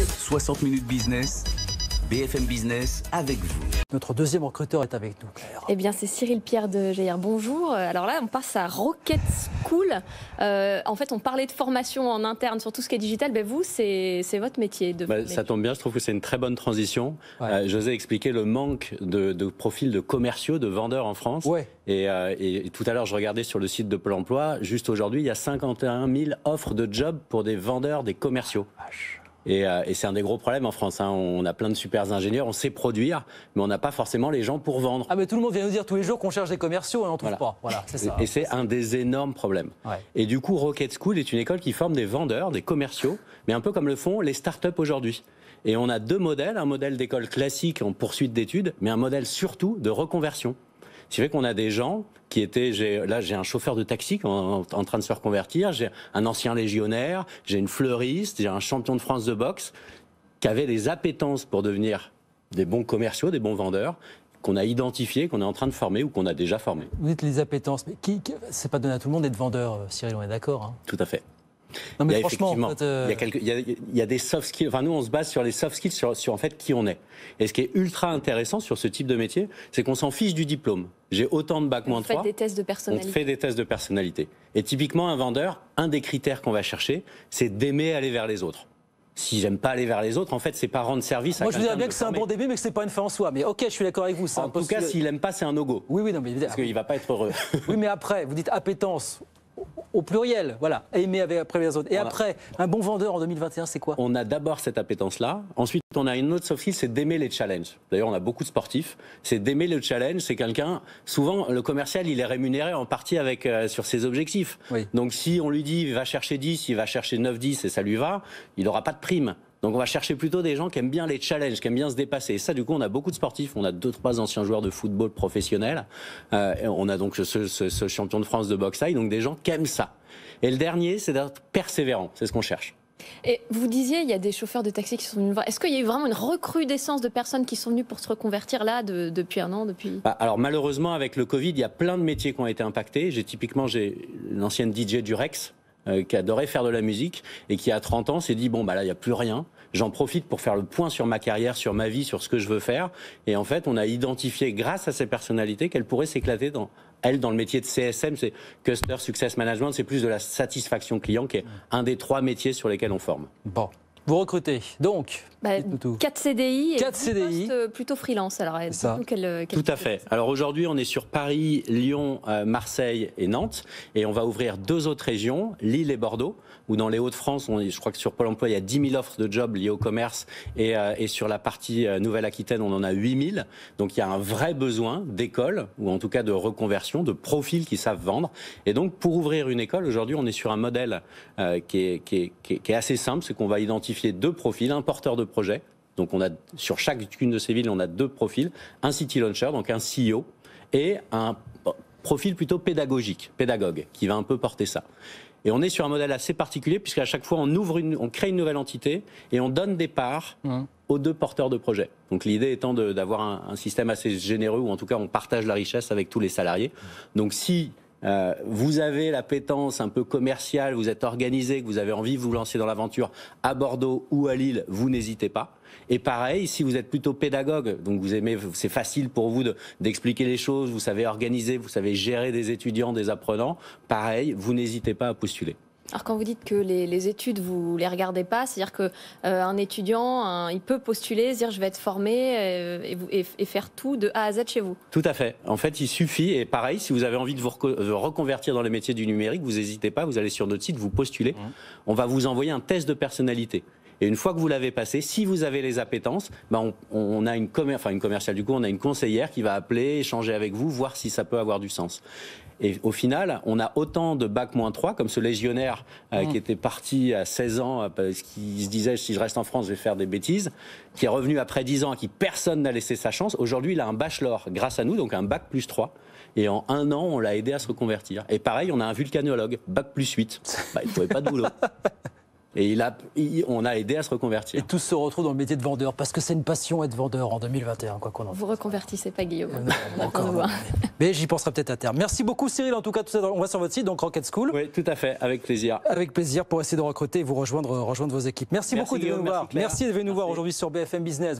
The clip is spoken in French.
60 minutes business, BFM Business avec vous. Notre deuxième recruteur est avec nous, Claire. Eh bien, c'est Cyril Pierre de GR. Bonjour. Alors là, on passe à Rocket School. En fait, on parlait de formation en interne sur tout ce qui est digital. Ben vous, c'est votre métier. Ça tombe bien, je trouve que c'est une très bonne transition. Ouais. J'osais expliquer le manque de profils de commerciaux, de vendeurs en France. Ouais. Et tout à l'heure, je regardais sur le site de Pôle emploi. Juste aujourd'hui, il y a 51 000 offres de jobs pour des vendeurs, des commerciaux. Et c'est un des gros problèmes en France. On a plein de super ingénieurs, on sait produire, mais on n'a pas forcément les gens pour vendre. Ah mais tout le monde vient nous dire tous les jours qu'on cherche des commerciaux et on n'en trouve pas. Voilà, c'est ça. Et c'est un des énormes problèmes. Ouais. Et du coup, Rocket School est une école qui forme des vendeurs, des commerciaux, mais un peu comme le font les startups aujourd'hui. Et on a deux modèles, un modèle d'école classique en poursuite d'études, mais un modèle surtout de reconversion. Ce qui fait qu'on a des gens qui étaient... Là, j'ai un chauffeur de taxi en train de se reconvertir, j'ai un ancien légionnaire, j'ai une fleuriste, j'ai un champion de France de boxe qui avaient des appétences pour devenir des bons commerciaux, des bons vendeurs, qu'on a identifiés, qu'on est en train de former ou qu'on a déjà formés. Vous dites les appétences, mais c'est pas donné à tout le monde d'être vendeur, Cyril, on est d'accord, hein. Tout à fait. Non mais Il y a franchement, en fait, il y a des soft skills. Enfin, nous, on se base sur les soft skills, sur en fait qui on est. Et ce qui est ultra intéressant sur ce type de métier, c'est qu'on s'en fiche du diplôme. J'ai autant de bac moins 3. On fait des tests de personnalité. On fait des tests de personnalité. Et typiquement, un vendeur, un des critères qu'on va chercher, c'est d'aimer aller vers les autres. Si j'aime pas aller vers les autres, en fait, c'est pas rendre service à quelqu'un. moi je vous dirais bien que c'est un bon début, mais que c'est pas une fin en soi. Mais ok, je suis d'accord avec vous. En tout cas, s'il aime pas, c'est un no-go. Oui, non, mais parce qu'il va pas être heureux. Oui, mais après, vous dites appétence. Au pluriel, voilà, aimer après les autres. Et après, un bon vendeur en 2021, c'est quoi? On a d'abord cette appétence-là. Ensuite, on a une autre soft skill, c'est d'aimer les challenges. D'ailleurs, on a beaucoup de sportifs. C'est d'aimer le challenge. C'est quelqu'un... Souvent, le commercial, il est rémunéré en partie sur ses objectifs. Oui. Donc, si on lui dit, il va chercher 10, il va chercher 9-10 et ça lui va, il n'aura pas de prime. Donc on va chercher plutôt des gens qui aiment bien les challenges, qui aiment bien se dépasser. Et ça, du coup, on a beaucoup de sportifs. On a 2-3 anciens joueurs de football professionnels. On a donc ce champion de France de boxe taille, donc des gens qui aiment ça. Et le dernier, c'est d'être persévérant. C'est ce qu'on cherche. Et vous disiez, il y a des chauffeurs de taxi qui sont venus voir. Est-ce qu'il y a eu vraiment une recrudescence de personnes qui sont venues pour se reconvertir là depuis un an Alors malheureusement, avec le Covid, il y a plein de métiers qui ont été impactés. J'ai l'ancienne DJ du Rex, qui adorait faire de la musique et qui à 30 ans s'est dit bon bah là il n'y a plus rien, j'en profite pour faire le point sur ma carrière, sur ma vie, sur ce que je veux faire. Et en fait on a identifié grâce à ces personnalités qu'elles pourraient s'éclater dans le métier de CSM, c'est Customer Success Management, c'est plus de la satisfaction client qui est un des 3 métiers sur lesquels on forme. Bon. Vous recrutez, donc 4 CDI et 4 CDI. Postes plutôt freelance. Alors, tout à fait. Alors aujourd'hui, on est sur Paris, Lyon, Marseille et Nantes. Et on va ouvrir 2 autres régions, Lille et Bordeaux, où dans les Hauts-de-France, je crois que sur Pôle emploi, il y a 10 000 offres de jobs liées au commerce. Et sur la partie Nouvelle-Aquitaine, on en a 8 000. Donc il y a un vrai besoin d'écoles, ou en tout cas de reconversion, de profils qui savent vendre. Et donc pour ouvrir une école, aujourd'hui, on est sur un modèle qui est assez simple, c'est qu'on va identifier 2 profils, un porteur de projet. Donc on a sur chacune de ces villes, on a 2 profils, un city launcher, donc un CEO, et un profil plutôt pédagogue, qui va un peu porter ça. Et on est sur un modèle assez particulier, puisqu'à chaque fois on crée une nouvelle entité et on donne des parts aux 2 porteurs de projet. Donc l'idée étant d'avoir un système assez généreux, ou en tout cas on partage la richesse avec tous les salariés. Donc si vous avez l'appétence un peu commerciale, vous êtes organisé, que vous avez envie de vous lancer dans l'aventure à Bordeaux ou à Lille, vous n'hésitez pas. Et pareil, si vous êtes plutôt pédagogue, donc vous aimez, c'est facile pour vous d'expliquer les choses, vous savez organiser, vous savez gérer des étudiants, des apprenants, pareil, vous n'hésitez pas à postuler. Alors quand vous dites que les études, vous les regardez pas, c'est-à-dire qu'un étudiant, il peut postuler, dire je vais être formé et faire tout de A à Z chez vous. Tout à fait. En fait, il suffit, et pareil, si vous avez envie de vous reconvertir dans les métiers du numérique, vous n'hésitez pas, vous allez sur notre site, vous postulez. On va vous envoyer un test de personnalité. Et une fois que vous l'avez passé, si vous avez les appétences, on a une commerciale, du coup, on a une conseillère qui va appeler, échanger avec vous, voir si ça peut avoir du sens. Et au final, on a autant de bac moins 3, comme ce légionnaire qui était parti à 16 ans, parce qu'il se disait, si je reste en France, je vais faire des bêtises, qui est revenu après 10 ans, à qui personne n'a laissé sa chance. Aujourd'hui, il a un bachelor grâce à nous, donc un bac plus 3. Et en 1 an, on l'a aidé à se reconvertir. Et pareil, on a un vulcanologue, bac plus 8. Il ne trouvait pas de boulot. Et on a aidé à se reconvertir. Et tous se retrouvent dans le métier de vendeur, parce que c'est une passion être vendeur en 2021, quoi qu'on en dise. Vous reconvertissez pas, Guillaume. Non, encore. Mais j'y penserai peut-être à terme. Merci beaucoup, Cyril. En tout cas, tout ça, on va sur votre site, donc Rocket School. Oui, tout à fait, avec plaisir. Avec plaisir pour essayer de recruter et vous rejoindre vos équipes. Merci beaucoup de venir nous voir. Merci de venir nous voir aujourd'hui sur BFM Business.